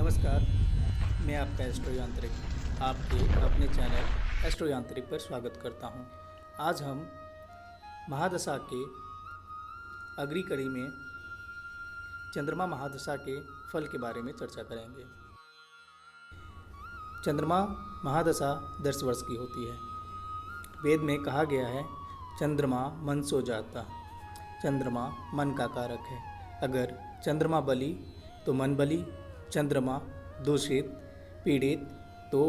नमस्कार, मैं आपका एस्ट्रो यांत्रिक आपके अपने चैनल एस्ट्रो यांत्रिक पर स्वागत करता हूं। आज हम महादशा के अगली कड़ी में चंद्रमा महादशा के फल के बारे में चर्चा करेंगे। चंद्रमा महादशा 10 वर्ष की होती है। वेद में कहा गया है, चंद्रमा मन सो जाता, चंद्रमा मन का कारक है। अगर चंद्रमा बली तो मन बली, चंद्रमा दूषित पीड़ित तो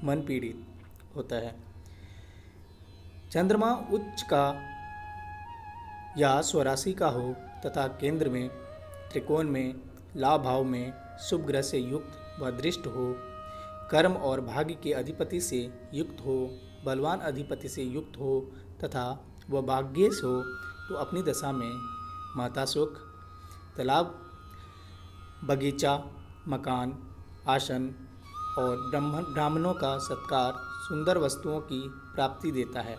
मन पीड़ित होता है। चंद्रमा उच्च का या स्वराशि का हो तथा केंद्र में, त्रिकोण में, लाभ भाव में शुभ ग्रह से युक्त व दृष्ट हो, कर्म और भाग्य के अधिपति से युक्त हो, बलवान अधिपति से युक्त हो तथा वह भाग्येश हो तो अपनी दशा में माता सुख, तालाब, बगीचा, मकान, आसन और ब्राह्मणों का सत्कार, सुंदर वस्तुओं की प्राप्ति देता है।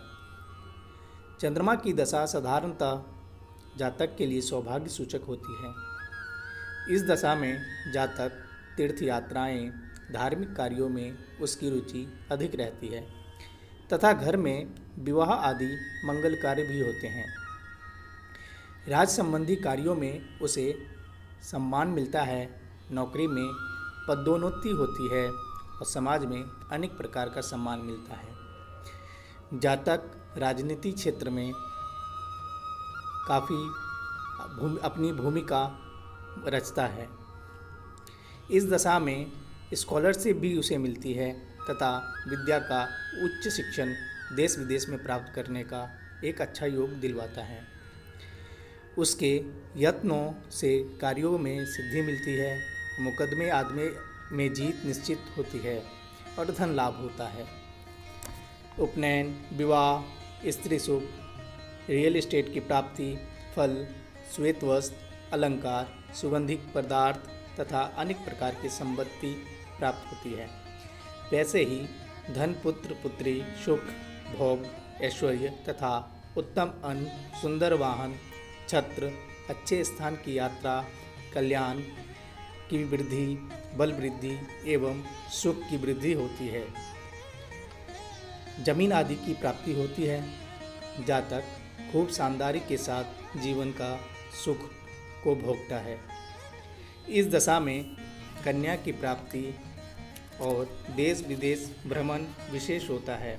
चंद्रमा की दशा साधारणतः जातक के लिए सौभाग्य सूचक होती है। इस दशा में जातक तीर्थ यात्राएं, धार्मिक कार्यों में उसकी रुचि अधिक रहती है तथा घर में विवाह आदि मंगल कार्य भी होते हैं। राज संबंधी कार्यों में उसे सम्मान मिलता है, नौकरी में पदोन्नति होती है और समाज में अनेक प्रकार का सम्मान मिलता है। जातक राजनीति क्षेत्र में काफ़ी अपनी भूमिका रचता है। इस दशा में स्कॉलरशिप भी उसे मिलती है तथा विद्या का उच्च शिक्षण देश विदेश में प्राप्त करने का एक अच्छा योग दिलवाता है। उसके यत्नों से कार्यों में सिद्धि मिलती है, मुकदमे आदमी में जीत निश्चित होती है और धन लाभ होता है। उपनयन, विवाह, स्त्री सुख, रियल एस्टेट की प्राप्ति, फल, श्वेत वस्त्र, अलंकार, सुगंधिक पदार्थ तथा अनेक प्रकार की संपत्ति प्राप्त होती है। वैसे ही धन, पुत्र, पुत्री, सुख, भोग, ऐश्वर्य तथा उत्तम अन्न, सुंदर वाहन, छत्र, अच्छे स्थान की यात्रा, कल्याण की वृद्धि, बल वृद्धि एवं सुख की वृद्धि होती है। जमीन आदि की प्राप्ति होती है। जातक खूब शानदारी के साथ जीवन का सुख को भोगता है। इस दशा में कन्या की प्राप्ति और देश विदेश भ्रमण विशेष होता है।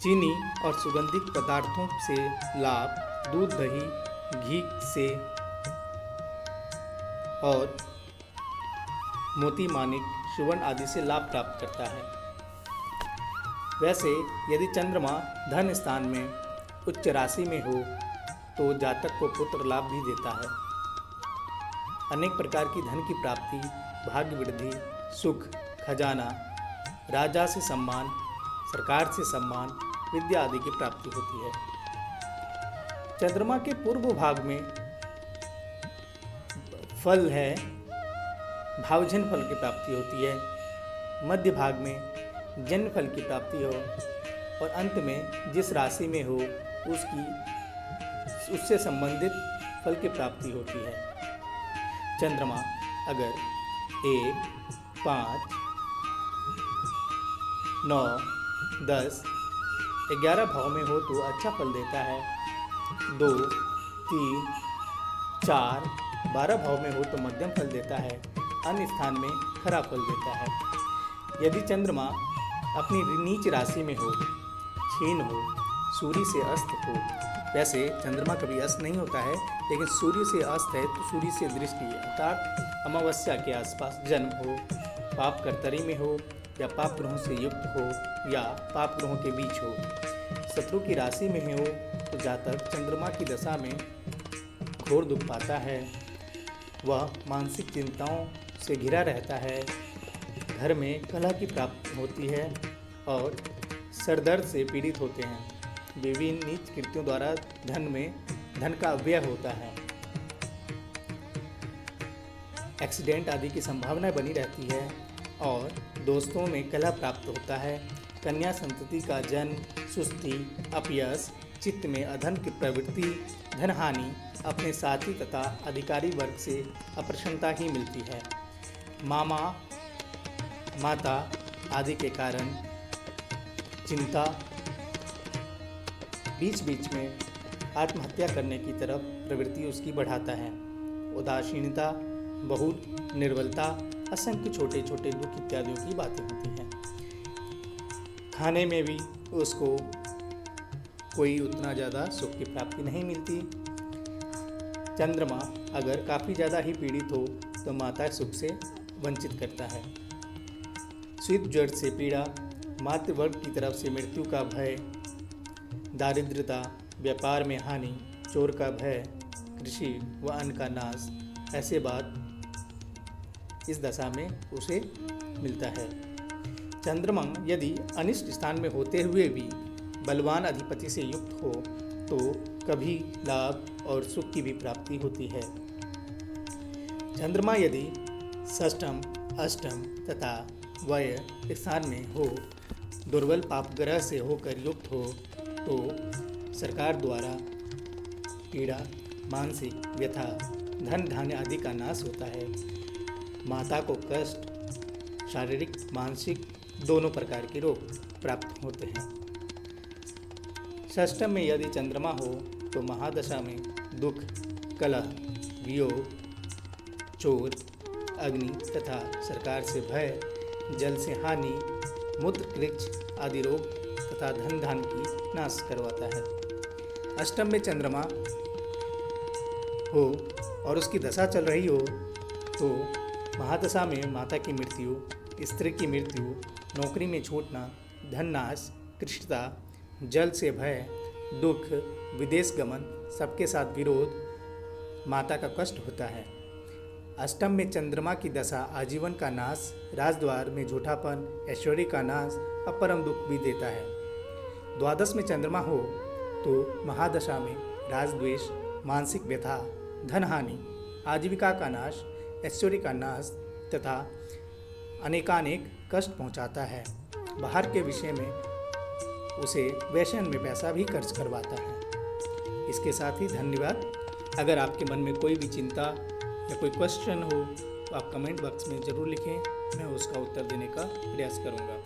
चीनी और सुगंधित पदार्थों से लाभ, दूध, दही, घी से और मोती, माणिक, सुवर्ण आदि से लाभ प्राप्त करता है। वैसे यदि चंद्रमा धन स्थान में उच्च राशि में हो तो जातक को पुत्र लाभ भी देता है। अनेक प्रकार की धन की प्राप्ति, भाग्य वृद्धि, सुख, खजाना, राजा से सम्मान, सरकार से सम्मान, विद्या आदि की प्राप्ति होती है। चंद्रमा के पूर्व भाग में फल है, भावजन फल की प्राप्ति होती है। मध्य भाग में जन्म फल की प्राप्ति हो और अंत में जिस राशि में हो उससे संबंधित फल की प्राप्ति होती है। चंद्रमा अगर 1, 5, 9, 10, 11 भाव में हो तो अच्छा फल देता है। 2, 3, 4, 12 भाव में हो तो मध्यम फल देता है। अन्य स्थान में खराब फल देता है। यदि चंद्रमा अपनी नीच राशि में हो, क्षीण हो, सूर्य से अस्त हो, वैसे चंद्रमा कभी अस्त नहीं होता है, लेकिन सूर्य से अस्त है तो सूर्य से दृष्टि अर्थात अमावस्या के आसपास जन्म हो, पाप कर्तरी में हो या पाप ग्रहों से युक्त हो या पाप ग्रहों के बीच हो, शत्रु की राशि में हो तो जातक चंद्रमा की दशा में घोर दुख पाता है। वह मानसिक चिंताओं से घिरा रहता है, घर में कलह की प्राप्ति होती है और सरदर्द से पीड़ित होते हैं। विभिन्न नीच कृत्यों द्वारा धन का अव्यय होता है। एक्सीडेंट आदि की संभावना बनी रहती है और दोस्तों में कलह प्राप्त होता है। कन्या संतति का जन्म, सुस्ती, अपयश, चित्त में अधन की प्रवृत्ति, धनहानि, अपने साथी तथा अधिकारी वर्ग से अप्रसन्नता ही मिलती है। मामा माता आदि के कारण चिंता, बीच बीच में आत्महत्या करने की तरफ प्रवृत्ति उसकी बढ़ाता है। उदासीनता, बहुत निर्बलता, असंख्य छोटे छोटे दुख इत्यादियों की बातें होती हैं। खाने में भी उसको कोई उतना ज़्यादा सुख की प्राप्ति नहीं मिलती। चंद्रमा अगर काफ़ी ज़्यादा ही पीड़ित हो तो माता सुख से वंचित करता है। शीत ज्वर से पीड़ा, मातृवर्ग की तरफ से मृत्यु का भय, दारिद्रता, व्यापार में हानि, चोर का भय, कृषि व अन्न का नाश, ऐसे बात इस दशा में उसे मिलता है। चंद्रमा यदि अनिष्ट स्थान में होते हुए भी बलवान अधिपति से युक्त हो तो कभी लाभ और सुख की भी प्राप्ति होती है। चंद्रमा यदि षष्ठम, अष्टम तथा वय स्थान में हो, दुर्बल पाप ग्रह से होकर युक्त हो तो सरकार द्वारा पीड़ा, मानसिक व्यथा, धन धान्य आदि का नाश होता है। माता को कष्ट, शारीरिक मानसिक दोनों प्रकार के रोग प्राप्त होते हैं। षष्ठम में यदि चंद्रमा हो तो महादशा में दुख, कलह, वियोग, चोर, अग्नि तथा सरकार से भय, जल से हानि, मूत्र कृच्छ आदि रोग तथा धन धान की नाश करवाता है। अष्टम में चंद्रमा हो और उसकी दशा चल रही हो तो महादशा में माता की मृत्यु, स्त्री की मृत्यु, नौकरी में छूटना, धन नाश, कृष्णता, जल से भय, दुख, विदेश गमन, सबके साथ विरोध, माता का कष्ट होता है। अष्टम में चंद्रमा की दशा आजीवन का नाश, राजद्वार में झूठापन, ऐश्वर्य का नाश, अपरम दुख भी देता है। द्वादश में चंद्रमा हो तो महादशा में राजद्वेष, मानसिक व्यथा, धन हानि, आजीविका का नाश, ऐश्वर्य का नाश तथा अनेकानेक कष्ट पहुंचाता है। बाहर के विषय में उसे वैशन में पैसा भी खर्च करवाता है। इसके साथ ही धन्यवाद। अगर आपके मन में कोई भी चिंता या कोई क्वेश्चन हो तो आप कमेंट बॉक्स में ज़रूर लिखें, मैं उसका उत्तर देने का प्रयास करूँगा।